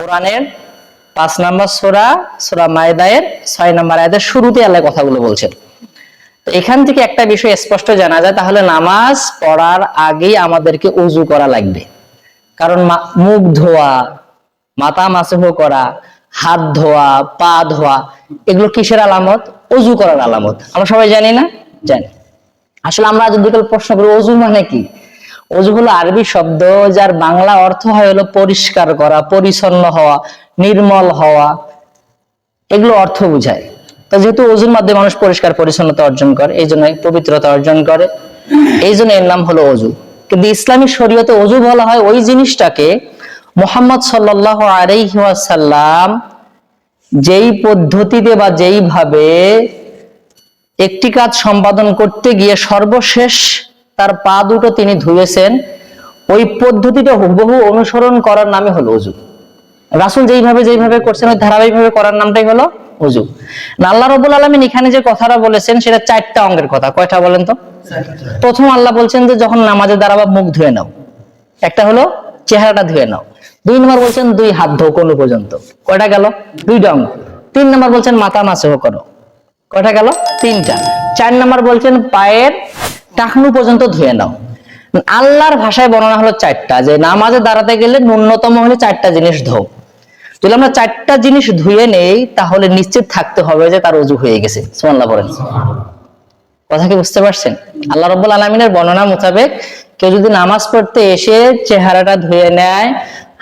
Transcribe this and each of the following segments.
কোরআনের 5 নম্বর সূরা সূরা মায়দায়ের 6 নম্বর আয়াতের শুরুতে আল্লাহ কথাগুলো বলছেন। তো এখান থেকে একটা বিষয় স্পষ্ট জানা যায়, তাহলে নামাজ পড়ার আগেই আমাদেরকে ওযু করা লাগবে। কারণ মুখ ধোয়া, মাথা মাসহ করা, হাত ধোয়া, পা ধোয়া, এগুলো কিসের আলামত? ওযু করার আলামত। আমরা সবাই জানি না? জানি। আসলে আমরা যদি প্রশ্ন করি ওযু মানে কি, ওযু হলো আরবি শব্দ যার বাংলা অর্থ হয় হলো পরিষ্কার করা, পরিচ্ছন্ন হওয়া, নির্মল হওয়া, এগুলো অর্থ বোঝায়। তো যেহেতু ওযুর মাধ্যমে মানুষ পরিষ্কার পরিচ্ছন্নতা অর্জন করে, এই জন্য পবিত্রতা অর্জন করে, এই জন্য এর নাম হলো ওযু। কিন্তু ইসলামী শরীয়তে ওযু বলা হয় ওই জিনিসটাকে মুহাম্মদ সাল্লাল্লাহু আলাইহি ওয়াসাল্লাম যেই পদ্ধতিতে বা যেইভাবে একটি কাজ সম্পাদন করতে গিয়ে সর্বশেষ তার পা দুটো তিনি ধুয়েছেন, ওই পদ্ধতিটা হুবহু অনুসরণ করার নামই হলো ওযু। রাসূল যেইভাবে করছেন ওই ধারাবাহিকভাবে করার নামটাই হলো ওযু। আল্লাহ রাব্বুল আলামিন এখানে যে কথাটা বলেছেন সেটা 4টা অঙ্গের কথা। কয়টা বলেন তো? প্রথম আল্লাহ বলছেন যে যখন নামাজে দাঁড়াবা মুখ ধুয়ে নাও, একটা হলো চেহারাটা ধুয়ে নাও। 2 নম্বর বলছেন 2 হাত ধো কোনু পর্যন্ত, কয়টা গেল? 2টা অঙ্গ। 3 নম্বর বলছেন মাথা মাসহ করো, কয়টা গেল? 3টা। 4 নম্বর বলছেন পায়ের টাকনু পর্যন্ত ধুয়ে নাও। আল্লাহর ভাষায় বর্ণনা হলো 4টা, যে নামাজে দাঁড়াতে গেলে ন্যূনতম হলে 4টা জিনিস ধো। যদি আমরা 4টা জিনিস ধুয়ে নেই তাহলে নিশ্চিত থাকতে হবে যে তার ওযু হয়ে গেছে। সুবহানাল্লাহ বলেন। কথা কি বুঝতে পারছেন? আল্লাহ রাব্বুল আলামিনের বর্ণনা মোতাবেক কেউ যদি নামাজ পড়তে এসে চেহারাটা ধুয়ে নেয়,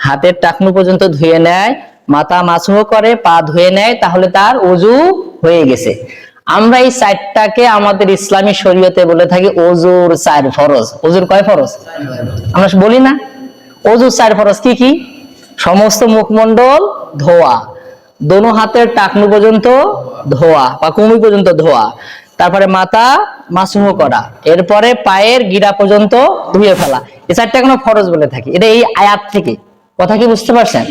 হাতের টাকনু পর্যন্ত ধুয়ে নেয়, মাথা মাসহ করে, পা ধুয়ে নেয়, তাহলে তার ওযু হয়ে গেছে। আমরা এই 4টাকে আমাদের ইসলামী শরীয়তে বলে থাকি ওযুর 4 ফরজ। ওযুর কয় ফরজ? আমরা বলি না ওযুর 4 ফরজ কি কি? সমস্ত মুখমণ্ডল ধোয়া, দোনো হাতের টাকনু পর্যন্ত ধোয়া বা কনুই পর্যন্ত ধোয়া, তারপরে মাথা মাসহ করা, এরপরে পায়ের গিরা পর্যন্ত ধুয়ে ফেলা। এই 4টা কোনো ফরজ বলে থাকি, এটা এই আয়াত থেকে। কথা কি বুঝতে পারছেন?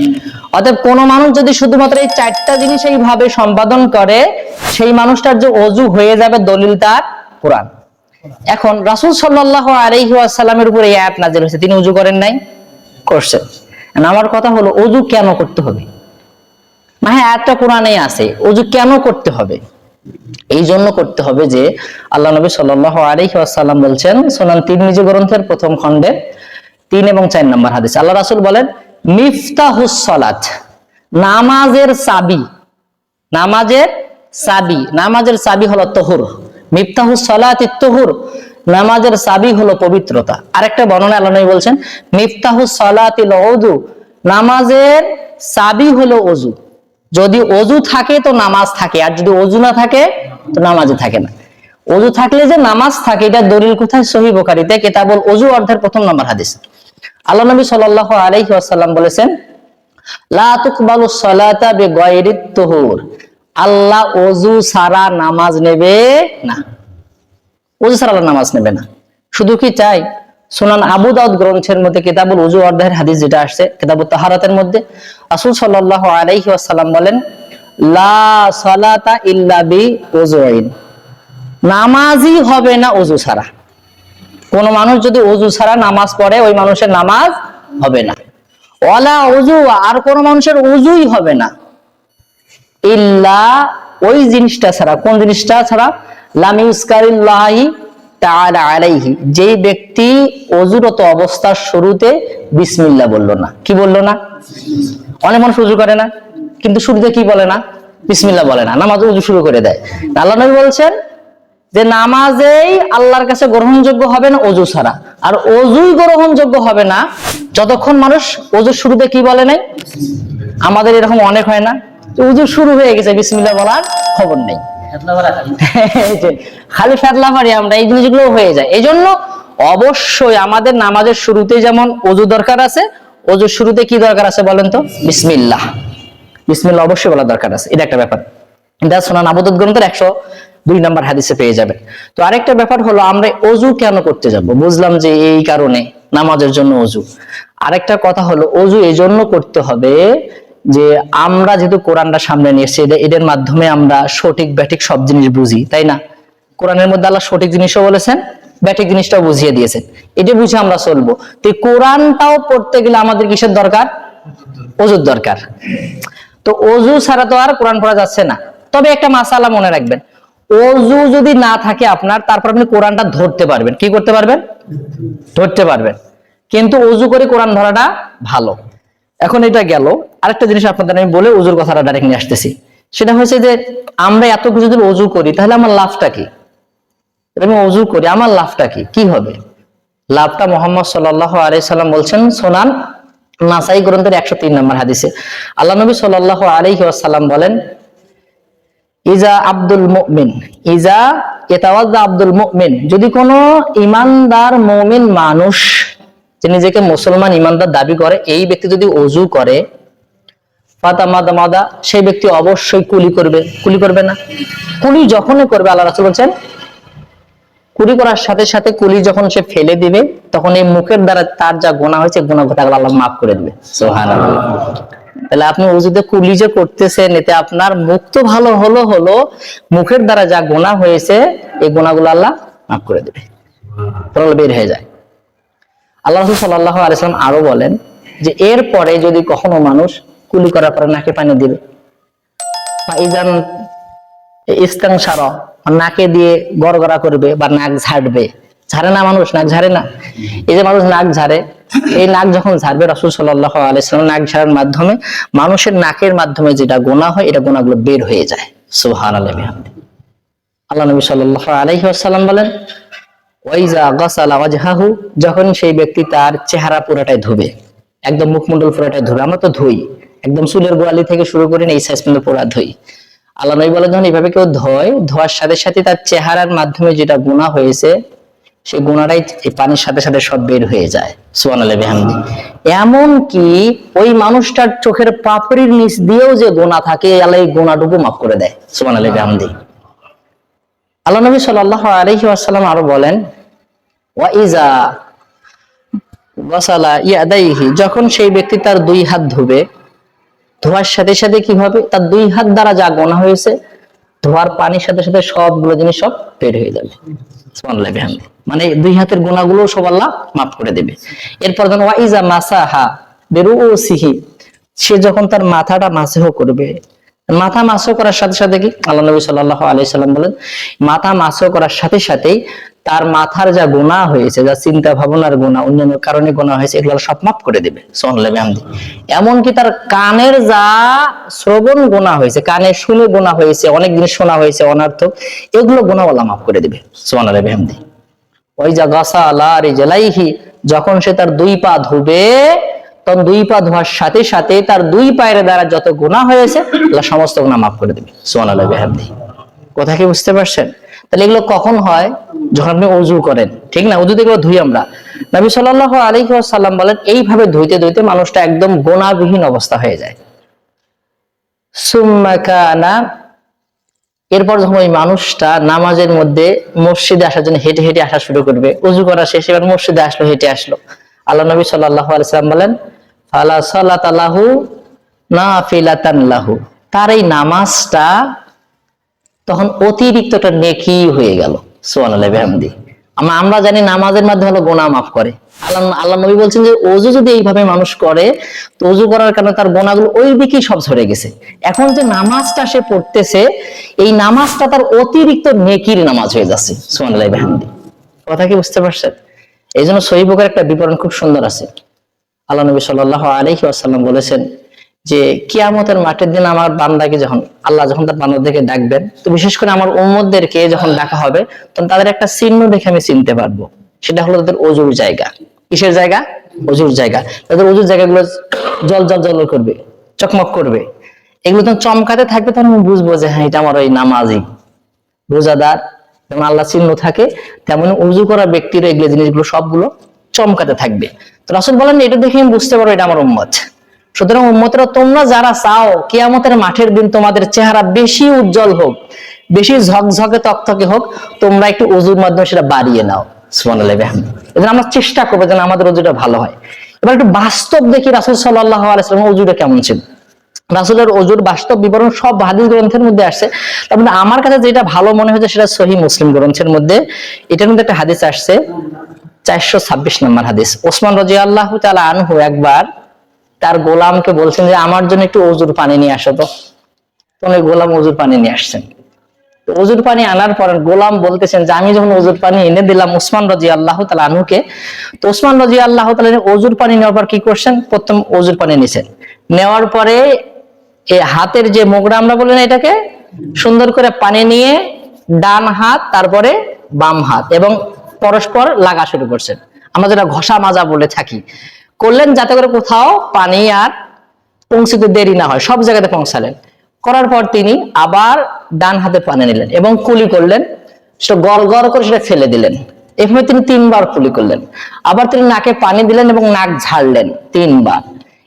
অতএব কোন মানুষ যদি শুধুমাত্র এই 4টা জিনিস এইভাবে সম্পাদন করে সেই মানুষটার যে ওযু হয়ে যাবে, দলিল তার কোরআন। এখন রাসূল সাল্লাল্লাহু আলাইহি ওয়াসাল্লামের উপর এই আয়াত নাযিল হয়েছে, তিনি ওযু করেন নাই? করছেন। আমার কথা হলো ওযু কেন করতে হবে? হ্যাঁ, আয়াতটা কোরআনেই আছে, ওযু কেন করতে হবে? এই জন্য করতে হবে যে আল্লাহ নবী সাল্লাল্লাহু আলাইহি ওয়াসাল্লাম বলছেন সুনান তিরমিজি গ্রন্থের 1ম খণ্ডে 3 এবং 4 নম্বর হাদিস, আল্লাহ রাসূল বলেন মিফতাহুস সালাত, নামাজের চাবি, নামাজের চাবি, নামাজের চাবি হলো তাহুর। মিফতাহুস সালাতি তাহুর, নামাজের চাবি হলো পবিত্রতা। আরেকটা বর্ণনা আল্লাহ নবী বলছেন মিফতাহুস সালাতিল উযু, নামাজের চাবি হলো ওযু। যদি ওযু থাকে তো নামাজ থাকে, আর যদি ওযু না থাকে তো নামাজে থাকে না। ওযু থাকলে যে নামাজ থাকে এটা দলিল কোথায়? সহিহ বুখারীতে কিতাবুল ওযু অধ্যায়ের 1 নম্বর হাদিস। আল্লাহ নবী সাল্লাল্লাহু আলাইহি ওয়াসাল্লাম বলেছেন লা তুকবালুস সালাতা বিগায়রিত তুহুর, আল্লাহ ওযু ছাড়া নামাজ নেবে না। ওযু ছাড়া আল্লাহ নামাজ নেবে না। শুধু কি চাই? সুনান আবু দাউদ গ্রন্থের মধ্যে কিতাবুল ওযু অধ্যায়ের হাদিস যেটা আসছে কিতাবুত তাহারাতের মধ্যে, রাসূল সাল্লাল্লাহু আলাইহি ওয়াসাল্লাম বলেন লা সালাতা ইল্লা বিউযুইন, নামাজই হবে না ওযু ছাড়া। কোন মানুষ যদি ওযু ছাড়া নামাজ পড়ে ওই মানুষের নামাজ হবে না। ওয়ালা ওযু, আর কোন মানুষের ওযুই হবে না ইল্লা, ওই জিনিসটা ছাড়া। কোন জিনিসটা ছাড়া? লাম ইউজকারিল্লাহি তাআলা আলাইহি, যেই ব্যক্তি ওযুরত অবস্থার শুরুতে বিসমিল্লাহ বললো না। কি বললো না? অনেক মানুষ ওযু করে না কিন্তু শুরুতে কি বলে না? বিসমিল্লাহ বলে না, নামাজ ওযু শুরু করে দেয়। আল্লাহ নবী বলছেন যে নামাজেই আল্লাহর কাছে গ্রহণযোগ্য হবে না ওযু ছাড়া, আর ওযুই গ্রহণযোগ্য হবে না যতক্ষণ মানুষ ওযুর শুরুতে কি বলে নাই। আমাদের এরকম অনেক হয় না, ওযু শুরু হয়ে গেছে বিসমিল্লাহ বলার খবর নেই, খালি ফেতলা পারি আমরা, এই জিনিসগুলো হয়ে যায়। এই জন্য অবশ্যই আমাদের নামাজের শুরুতে যেমন ওযু দরকার আছে, ওযুর শুরুতে কি দরকার আছে বলেন তো? বিসমিল্লাহ। বিসমিল্লাহ অবশ্যই বলা দরকার আছে, এটা একটা ব্যাপার। এটা সুনান আবু দাউদ গ্রন্থের 102 নম্বর হাদিসে পেয়ে যাবেন। তো আরেকটা ব্যাপার হলো আমরা ওযু কেন করতে যাব? বুঝলাম যে এই কারণে নামাজের জন্য ওযু। আরেকটা কথা হলো ওযু এই জন্য করতে হবে যে আমরা যেহেতু কোরআনটা সামনে নিয়ে এসেছি, এদের মাধ্যমে আমরা সঠিক ব্যাঠিক সব জিনিস বুঝি, তাই না? কোরআনের মধ্যে আল্লাহ সঠিক জিনিসও বলেছেন, ব্যাঠিক জিনিসটাও বুঝিয়ে দিয়েছেন, এটা বুঝে আমরা চলবো। তো কোরআনটাও পড়তে গেলে আমাদের কিসের দরকার? অজুর দরকার। তো অজু ছাড়া তো আর কোরআন পড়া যাচ্ছে না। তবে একটা মাসালা মনে রাখবেন, অজু যদি না থাকে আপনার, তারপর আপনি কোরআনটা ধরতে পারবেন। কি করতে পারবেন? ধরতে পারবেন। কিন্তু অজু করে কোরআন ধরাটা ভালো। এখন এটা গেল। আরেকটা জিনিস আপনাদের আমি বলে অজুর কথাটা ডাইরেক্ট নিয়ে আসতেছি। সেটা হচ্ছে যে আমরা এত কিছু যদি অজু করি তাহলে আমার লাভটা কি? আমি অজু করি, আমার লাভটা কি? কি হবে লাভটা? মুহাম্মদ সাল্লাল্লাহু আলাইহি সাল্লাম বলছেন সুনান নাসাই গ্রন্থের 103 নম্বর হাদিসে আল্লাহ নবী সাল্লাল্লাহু আলাইহি ওয়াসাল্লাম বলেন, ইজা আব্দুল মুমিন ইজা ইয়াতাওয়াজ্জা আব্দুল মুমিন, যদি কোনো ঈমানদার মুমিন মানুষ, যে নিজেকে মুসলমান ঈমানদার দাবি করে, এই ব্যক্তি যদি ওযু করে, ফাতামাদামাদা, সেই ব্যক্তি অবশ্যই কুলি করবে। কুলি করবে না? কুলি যখনই করবে, আল্লাহ রাসূল বলেন, কুলি করার সাথে সাথে কুলি যখন সে ফেলে দিবে, তখন এই মুখের দ্বারা তার যা গুনাহ হয়েছে, গুনাহটা আল্লাহ মাফ করে দিবে। সুবহানাল্লাহ। তাহলে আপনি ওযুতে কুলি যে করতেছেন, এতে আপনার মুখ তো ভালো হলো, মুখের দ্বারা যা গুনাহ হয়েছে এই গুনাহগুলো আল্লাহ মাফ করে দিবে, তরল বের হয়ে যায়। আল্লাহ রাসূল সাল্লাল্লাহু আলাইহি ওয়াসাল্লাম আরো বলেন যে এরপরে যদি কখনো মানুষ কুলি করার পরে নাকে পানি দিবে, ফাইজান ইস্তানশারা, নাকে দিয়ে গড়গড়া করবে বা নাক ঝাড়বে। ঝাড়ে না মানুষ? নাক ঝাড়ে না? এই যে মানুষ নাক ঝাড়ে, এই নাক যখন ঝাড়বে, রাসূল সাল্লাল্লাহু আলাইহি ওয়াসাল্লাম নাক ঝাড়ার মাধ্যমে মানুষের নাকের মাধ্যমে যেটা গুনাহ হয়, এটা গুনাহগুলো বের হয়ে যায়। সুবহানাল্লাহ বিহামদি। আল্লাহ নবী সাল্লাল্লাহু আলাইহি ওয়াসাল্লাম বলেন, ওয়াইজা গাসালা ওয়াজহাহু, যখন সেই ব্যক্তি তার চেহারা পুরোটাই ধুবে, একদম মুখমণ্ডল পুরোটাই ধুবে। আমরা তো ধুই, একদম চুলের গোড়ালি থেকে শুরু করে এই সাইজ পর্যন্ত পুরো ধুই। আল্লাহ নবী বলেন, যখন এইভাবে কেউ ধোয়, ধোয়ার সাথে সাথে তার চেহারার মাধ্যমে যেটা গুনাহ হয়েছে, সেই গুনাহটাই এই পানির সাথে সাথে সব বের হয়ে যায়। সুবহানাল্লাহ বিহামদি। এমন কি ওই মানুষটার চোখের পাপড়ির নিচ দিয়েও যে গুনাহ থাকে, আল্লাহ এই গুনাহটুকু মাফ করে দেয়। সুবহানাল্লাহ বিহামদি। আল্লাহ নবী সাল্লাল্লাহু আলাইহি ওয়াসাল্লাম আরো বলেন, ওয়াইজা ওয়াসালা ইয়াদাইহি, যখন সেই ব্যক্তি তার দুই হাত ধুবে, ধোয়ার সাথে সাথে কি হবে? তার দুই হাত দ্বারা যা গুনাহ হয়েছে, ধোয়ার পানির সাথে সাথে সবগুলো জিনিস সব বের হয়ে যাবে। সুবহানাল্লাহ বিহামদি। মানে দুই হাতের গুনাহগুলো সব আল্লাহ মাফ করে দেবে। এরপর যখন ওয়াইজা মাসাহা বিরুসিহি, সে যখন তার মাথাটা মাসহ করবে, মাথা মাসহ করার সাথে সাথে কি আল্লাহ নবী সাল্লাল্লাহু আলাইহি সাল্লাম বলেন, মাথা মাসহ করার সাথে সাথেই তার মাথার যা গুনাহ হয়েছে, যা চিন্তা ভাবনার গুনাহ, অন্যান্য কারণে গুনাহ হয়েছে, এগুলো সব মাফ করে দেবে। সুবহানাল্লাহ বিহামদি। এমনকি তার কানের যা শ্রবণ গুনাহ হয়েছে, কানে শুনে গুনাহ হয়েছে, অনেক জিনিস শোনা হয়েছে অনর্থক, এগুলো গুনাহ আল্লাহ মাফ করে দেবে। সুবহানাল্লাহ বিহামদি। ওয়াইজা গাসালা রিজলাইহি, যখন সে তার দুই পা ধুবে, তখন দুই পা ধোয়ার সাথে সাথে তার দুই পায়ের দ্বারা যত গুনাহ হয়েছে, আল্লাহ সমস্ত গুনাহ মাফ করে দেবে। সুবহানাল্লাহ বিহামদি। কথা কি বুঝতে পারছেন? তাহলে এগুলো কখন হয়? যখন আপনি ওযু করেন, ঠিক না? ওযু থেকে ধুই আমরা। নবী সাল্লাল্লাহু আলাইহি ওয়াসাল্লাম বলেন, এইভাবে ধুইতে ধুইতে মানুষটা একদম গুনাহবিহীন অবস্থা হয়ে যায়। সুম্মা কানা, এরপর যখন ওই মানুষটা নামাজের মধ্যে মসজিদে আসার জন্য হেঁটে হেঁটে আসা শুরু করবে, ওযু করা শেষে এবার মসজিদে আসলো, হেঁটে আসলো, আল্লাহ নবী সাল্লাল্লাহু আলাইহি ওয়াসাল্লাম বলেন, ফালা সালাতা লাহু নাফিলাতান লাহু, তার এই নামাজটা তখন অতিরিক্ত একটা নেকি হয়ে গেল। সুবহানাল্লাহ বিহামদি। আমরা জানি নামাজের মাধ্যমে হলো গুনাহ মাফ করে। আল্লাহ নবী বলছেন যে ওযু যদি এইভাবে মানুষ করে, তো ওযু করার কারণে তার গুনাহগুলো ওই দিকেই সব ঝরে গেছে। এখন যে নামাজটা সে পড়তেছে, এই নামাজটা তার অতিরিক্ত নেকির নামাজ হয়ে যাচ্ছে। সুবহানাল্লাহ বিহামদি। কথা কি বুঝতে পারছেন? এই জন্য সহিহ বুখারীর একটা বিবরণ খুব সুন্দর আছে। আল্লাহ নবী সাল্লাল্লাহু আলাইহি ওয়াসাল্লাম বলেছেন যে কিয়ামতের মাঠের দিন আমার বান্দাকে যখন আল্লাহ যখন তার বান্দাদেরকে ডাকবেন, তো বিশেষ করে আমার উম্মতদেরকে যখন ডাকা হবে, তখন তাদের একটা চিহ্ন দেখে আমি চিনতে পারবো। সেটা হলো তাদের ওযুর জায়গা। কিসের জায়গা? ওযুর জায়গা। তাদের ওযুর জায়গাগুলো জল জল জল করবে, চকমক করবে। এগুলো যখন চমকাতে থাকবে, তখন আমি বুঝবো যে হ্যাঁ, এটা আমার ওই নামাজি রোজাদার। যেমন আল্লাহ চিহ্ন থাকে, তেমন ওযু করা ব্যক্তির এগুলো জিনিসগুলো সবগুলো চমকাতে থাকবে। তো রাসূল বলেন, এটা দেখে আমি বুঝতে পারবো এটা আমার উম্মত। সুতরাং উম্মতরা, তোমরা যারা চাও কিয়ামতের মাঠের দিন তোমাদের চেহারা বেশি উজ্জ্বল হোক, বেশি ঝকঝকে তকতকে হোক, তোমরা একটু ওযুর মাধ্যমে সেটা বাড়িয়ে নাও। সুবহানাল্লাহ বিহামদি। এজন্য আমরা চেষ্টা করবো যেন আমাদের ওযুটা ভালো হয়। এবার একটু বাস্তব দেখি রাসূল সাল্লাল্লাহু আলাইহি ওয়াসাল্লাম ওযুটা কেমন ছিল। রাসূলের ওযুর বাস্তব বিবরণ সব হাদিস গ্রন্থের মধ্যে আসছে। তার মধ্যে আমার কাছে যেটা ভালো মনে হয়েছে, সেটা সহিহ মুসলিম গ্রন্থের মধ্যে। এটার মধ্যে একটা হাদিস আসছে, 426 নম্বর হাদিস। ওসমান রাদিয়াল্লাহু তাআলা আনহু একবার তার গোলামকে বলছেন যে আমার জন্য একটু অজুর পানি নিয়ে আসো তো। ওই গোলাম অজুর পানি নিয়ে আসছেন। অজুর পানি আনার পর গোলাম বলতেছেন যে আমি যখন অজুর পানি এনে দিলাম উসমান রাদিয়াল্লাহু তাআলা আনহুকে, তো উসমান রাদিয়াল্লাহু তাআলা অজুর পানি নেওয়ার পর কি করছেন, প্রথম অজুর পানি নিছেন, নেওয়ার পরে এই হাতের যে মোগরা আমরা বলি না এটাকে, সুন্দর করে পানি নিয়ে ডান হাত তারপরে বাম হাত এবং পরস্পর লাগা শুরু করছেন, আমরা যেটা ঘষা মাজা বলে থাকি, করলেন যাতে করে কোথাও পানি আর পৌঁছতে দেরি না হয়, সব জায়গাতে পৌঁছালেন। করার পর তিনি আবার ডান হাতে পানি নিলেন এবং কুলি করলেন, সেটা গড় গড় করে সেটা ফেলে দিলেন। এভাবে তিনি 3 বার কুলি করলেন। আবার তিনি নাকে পানি দিলেন এবং নাক ঝাড়লেন 3 বার।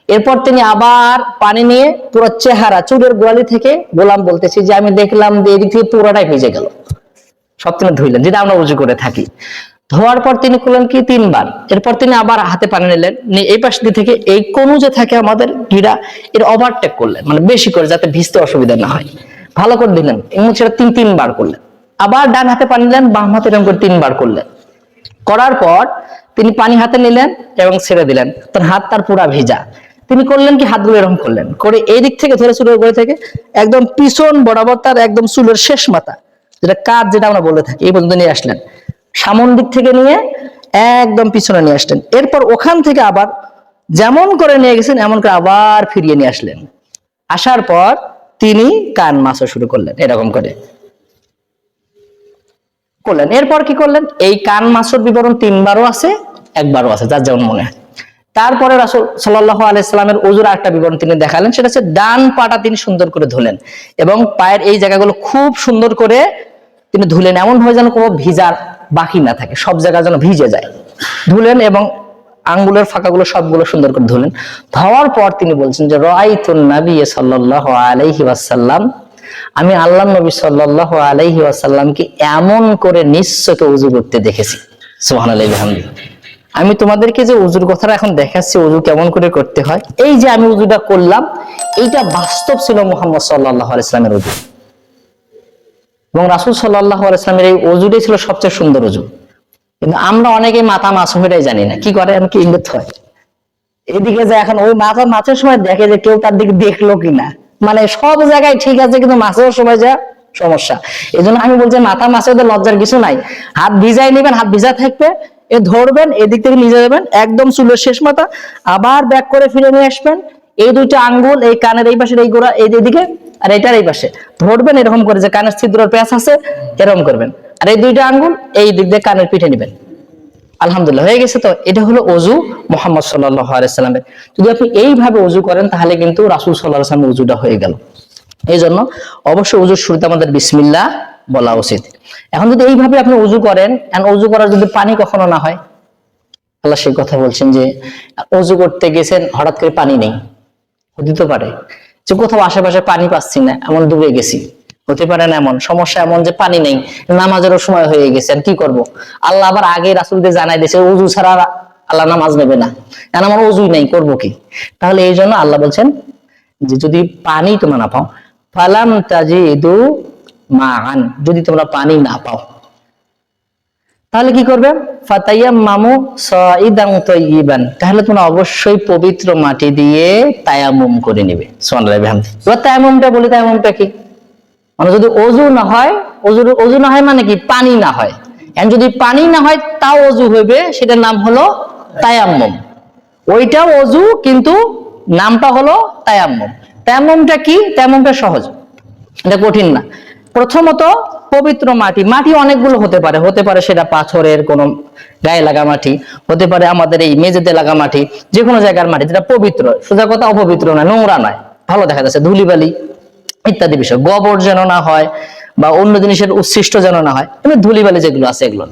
এরপর তিনি আবার পানি নিয়ে পুরো চেহারা চুলের গোড়ালি থেকে, গোলাম বলতেছি যে আমি দেখলাম যে এদিক থেকে পুরোটাই ভিজে গেল, সব তিনি ধুইলেন, যেটা আমরা উজু করে থাকি। ধোয়ার পর তিনি করলেন কি 3 বার। এরপর তিনি আবার হাতে পানি নিলেন, এই পাশ থেকে এই কোন যে থাকে আমাদের গিরা, এর ওভারটেক করলেন, মানে বেশি করে যাতে ভিজতে অসুবিধা না হয়, ভালো করে দিলেন এবং সেটা 3 বার করলেন। আবার ডান হাতে পানি নিলেন, বাম হাতে এরকম করে 3 বার করলেন। করার পর তিনি পানি হাতে নিলেন এবং ছেড়ে দিলেন, তার হাত তার পুরা ভিজা। তিনি করলেন কি হাতগুলো এরকম করলেন, করে এই দিক থেকে ধরে চুলের গোড়া থেকে একদম পিছন বরাবর তার একদম চুলের শেষ মাথা, যেটা কাজ যেটা আমরা বলে থাকি, এই পর্যন্ত নিয়ে আসলেন। সামন দিক থেকে নিয়ে একদম পিছনে নিয়ে আসলেন। এরপর ওখান থেকে আবার যেমন করে নিয়ে গেছেন এমন করে আবার ফিরিয়ে নিয়ে আসলেন। আসার পর তিনি কান মাসা শুরু করলেন, এরকম করে করলেন। এরপর কি করলেন, এই কান মাসুর বিবরণ 3 বারও আছে, 1 বারও আছে, যার যেমন মনে হয়। তারপরে রাসূল সাল্লাল্লাহু আলাইহি সাল্লামের ওযুর একটা বিবরণ তিনি দেখালেন, সেটা হচ্ছে ডান পাটা তিনি সুন্দর করে ধুলেন এবং পায়ের এই জায়গাগুলো খুব সুন্দর করে তিনি ধুলেন, এমন ভাবে যেন কোনো ভিজার বাকি না থাকে, সব জায়গা যেন ভিজে যায়, ধুলেন এবং আঙ্গুলের ফাঁকাগুলো সবগুলো সুন্দর করে ধুলেন। ধোয়ার পর তিনি বলছেন যে রাআইতুন নবী সাল্লাল্লাহু আলাইহি ওয়াসাল্লাম, আমি আল্লাহর নবী সাল্লাল্লাহু আলাইহি ওয়াসাল্লামকে এমন করে নিশ্চয়কে ওযু করতে দেখেছি। সুবহানাল্লাহি ওয়া বিহামদিহি। আমি তোমাদেরকে যে ওযুর কথাটা এখন দেখাচ্ছি, ওযু কেমন করে করতে হয়, এই যে আমি ওযুটা করলাম, এইটা বাস্তব ছিল মুহাম্মদ সাল্লাল্লাহু আলাইহি ওয়াসাল্লামের ওযু, এবং রাসূল সাল্লাল্লাহু আলাইহি ওয়াসাল্লামের এই ওযুটাই ছিল সবচেয়ে সুন্দর ওযু। কিন্তু আমরা অনেকে মাথা মাছুম এটাই জানি না, কি করে এমন কি ইঙ্গিত হয়, এদিকে যায় এখন ওই মাথা মাছের সময় দেখে যে কেউ তার দিকে দেখলো কিনা, মানে সব জায়গায় ঠিক আছে কিন্তু মাছের সময় যা সমস্যা। এই জন্য আমি বলছি মাথা মাছের লজ্জার কিছু নাই, হাত ভিজাই নেবেন, হাত ভিজা থাকবে, এ ধরবেন, এদিক থেকে নিয়ে যাবেন একদম চুলের শেষ মাথা, আবার ব্যাক করে ফিরে নিয়ে আসবেন, এই 2টা আঙ্গুল এই কানের এই পাশে, এই গোড়া এই দিকে, আর এটার এই পাশে ধরবেন এরকম করে, যে কানের ছিদ্রের প্যাঁচ আছে এরকম করবেন, আর এই 2টা আঙ্গুল এই দিক দিয়ে কানের পিঠে নেবেন। আলহামদুলিল্লাহ, হয়ে গেছে। তো এটা হলো ওযু মুহাম্মদ সাল্লাল্লাহু আলাইহি সাল্লামের। যদি আপনি এইভাবে ওযু করেন তাহলে কিন্তু রাসূল সাল্লাল্লাহু আলাইহি ওয়াসাল্লামের ওযুটা হয়ে গেল। এই জন্য অবশ্যই ওযুর শুরুতে আমাদের বিসমিল্লাহ বলা উচিত। এখন যদি এইভাবে আপনি ওযু করেন, এন্ড ওযু করার যদি পানি কখনো না হয়, আল্লাহ সেই কথা বলছেন যে ওযু করতে গেছেন হঠাৎ করে পানি নেই, হতে পারে যে কোথাও আশেপাশে পানি পাচ্ছি না, এমন দূরে গেছি, হতে পারে না এমন সমস্যা, এমন যে পানি নেই, নামাজেরও সময় হয়ে গেছে, আর কি করব, আল্লাহ আবার আগে রাসূলকে জানাই দিয়েছে ওযু ছাড়া আল্লাহ নামাজ নেবে না, কারণ আমার ওযুই নেই, করব কি? তাহলে এই জন্য আল্লাহ বলছেন যে যদি পানি তোমরা না পাও, ফালাম তাজিদু মান, যদি তোমরা পানি না পাও তাহলে কি করবে, ফাতায়াম্মামু সাইদান তাইয়িবান, তাহলে তোমরা অবশ্যই পবিত্র মাটি দিয়ে তায়াম্মুম করে নেবে। সুবহানাল্লাহি ওয়া বিহামদিহি। এবার তায়াম্মুমটা বলি, তায়াম্মুমটা কি? মানে যদি ওযু না হয়, ওযু না হয় মানে কি, পানি না হয়, এন্ড যদি পানি না হয় তাও ওযু হইবে, সেটার নাম হলো তায়াম্মুম। ওইটাও ওযু কিন্তু নামটা হলো তায়াম্মুম। তায়াম্মুমটা কি? তায়াম্মুমটা সহজ, এটা কঠিন না। প্রথমত পবিত্র মাটি, মাটি অনেকগুলো হতে পারে সেটা পাথরের কোন গায়ে লাগা মাটি, হতে পারে আমাদের এই মেঝেতে লাগা মাটি, যে কোনো জায়গার মাটি যেটা পবিত্র, সোজা কথা অপবিত্র নয়, নোংরা নয়, ভালো দেখা যাচ্ছে, ধুলিবালি ইত্যাদি বিষয়, গোবর যেন না হয় বা অন্য জিনিসের উচ্ছিষ্ট যেন না হয়, এমনি ধুলিবালি যেগুলো আছে এগুলো,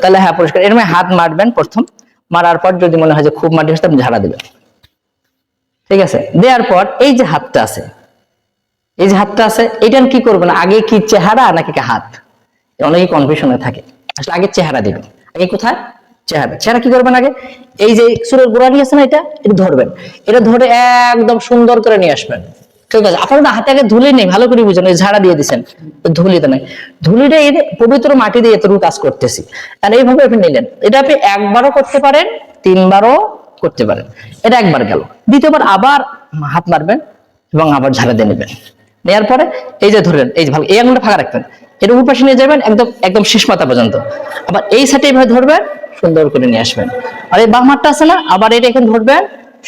তাহলে হ্যাঁ পরিষ্কার। এর মধ্যে হাত মারবেন প্রথম, মারার পর যদি মনে হয় যে খুব মাটি হচ্ছে আপনি ঝাড়া দিবেন, ঠিক আছে? দেওয়ার পর এই যে হাতটা আছে, এই যে হাতটা আছে, এটার কি করবেন, আগে কি চেহারা নাকি হাত? অনেকেই কনফিউশনে থাকে, আসলে আগে চেহারা দিবেন। আগে কোথায়? চেহারা। চেহারা কি করবেন, আগে এই যে চুলের গোড়ালি আছে না, এটা ধরবেন, এটা ধরে একদম সুন্দর করে নিয়ে আসবেন, ঠিক আছে? আপনার হাতে আগে ধুলি নেই, ভালো করে বুঝেন, ঝাড়া দিয়ে দিচ্ছেন, ধুলিতে নাই, ধুলিটা এই পবিত্র মাটি দিয়ে এতটুকু কাজ করতেছি, তাহলে এইভাবে আপনি নিলেন। এটা আপনি 1 বারও করতে পারেন, 3 বারও করতে পারেন। এটা একবার গেল। দ্বিতীয়বার আবার হাত মারবেন এবং আবার ঝাড়া দিয়ে নেবেন। নেওয়ার পরে এই যে ধরবেন, এই যে ভালো এই আঙুলটা ফাঁকা রাখবেন, এর উপর পাশে নিয়ে যাবেন একদম একদম শেষ মাথা পর্যন্ত। আবার এই সাইডে এইভাবে ধরবেন, সুন্দর করে নিয়ে আসবেন। আর এই বাম হাতটা আছে না, আবার এটা এখানে ধরবেন,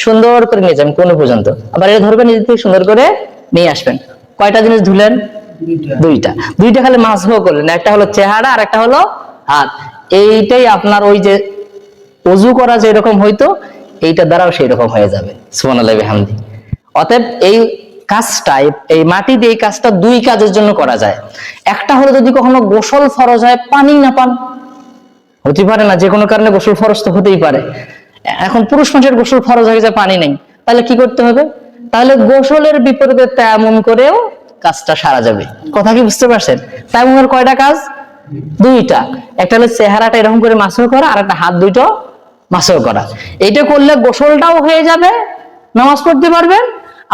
সুন্দর করে নিয়ে যাবেন কোণ পর্যন্ত। আবার এটা ধরবেন, নিজে থেকে সুন্দর করে নিয়ে আসবেন। কয়টা জিনিস ধুলেন? দুইটা। দুইটা খালি মাসহ করলেন, একটা হলো চেহারা আর একটা হলো হাত। এইটাই আপনার ওই যে ওযু করা যে এরকম হইতো, এইটা দ্বারাও সেই রকম হয়ে যাবে। সুবহানাল্লাহি ওয়া বিহামদি। অতএব এই কাজটা, এই মাটি দিয়ে এই কাজটা দুই কাজের জন্য করা যায়। একটা হলো যদি কখনো গোসল ফরজ হয়, পানি না পান, হতে পারে না, যে কোনো কারণে গোসল ফরজ তো হতেই পারে। এখন পুরুষ মানুষের গোসল ফরজ হয়ে যায়, পানি নেই, তাহলে কি করতে হবে? তাহলে গোসলের বিপরীতে তায়াম্মুম করেও কাজটা সারা যাবে। কথা কি বুঝতে পারছেন? তায়াম্মুমের কয়টা কাজ? দুইটা। একটা হলো চেহারাটা এরকম করে মাসহ করা, আর একটা হাত দুইটা মাসহ করা। এইটা করলে গোসলটাও হয়ে যাবে, নামাজ পড়তে পারবেন।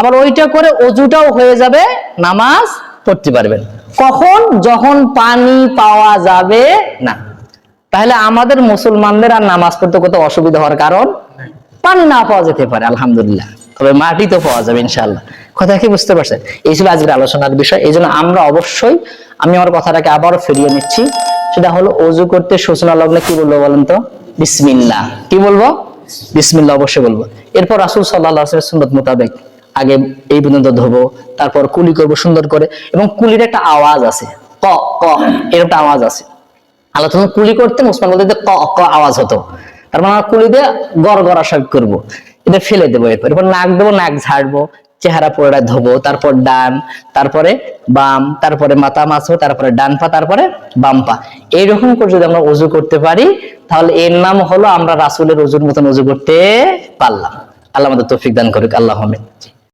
আবার ওইটা করে ওযুটাও হয়ে যাবে, নামাজ পড়তে পারবেন। কখন? যখন পানি পাওয়া যাবে না। তাহলে আমাদের মুসলমানদের আর নামাজ পড়তে কত অসুবিধা হওয়ার কারণ? পানি না পাওয়া যেতে পারে, আলহামদুলিল্লাহ, তবে মাটি তো পাওয়া যাবে ইনশাআল্লাহ। কথা কি বুঝতে পারছেন? এই ছিল আজকের আলোচনার বিষয়। এই জন্য আমরা অবশ্যই, আমি আমার কথাটাকে আবারও ফিরিয়ে নিচ্ছি, সেটা হলো ওযু করতে সূচনা লগ্নে কি বলবো বলেন তো? বিসমিল্লাহ। কি বলবো? বিসমিল্লাহ অবশ্যই বলবো। এরপর রাসূল সাল্লাল্লাহু আলাইহি ওয়াসাল্লামের সুন্নাত মোতাবেক আগে এই পর্যন্ত ধোবো, তারপর কুলি করবো সুন্দর করে, এবং কুলির একটা আওয়াজ আছে, ক ক এর একটা আওয়াজ আছে। আল্লাহ তখন কুলি করতে মুসলমান বলতে ক ক আওয়াজ হতো, তার মানে কুলি দিয়ে গড় গড়া সব করবো, এটা ফেলে দেবো। এরপর নাক দেবো, নাক ঝাড়বো, চেহারা পুরোটা ধোবো, তারপর ডান, তারপরে বাম, তারপরে মাথা মাছবো, তারপরে ডান পা, তারপরে বাম পা। এইরকম করে যদি আমরা ওযু করতে পারি, তাহলে এর নাম হলো আমরা রাসূলের ওযুর মতন ওযু করতে পারলাম। আল্লাহ আমাদের তৌফিক দান করুক। আল্লাহ আমিন।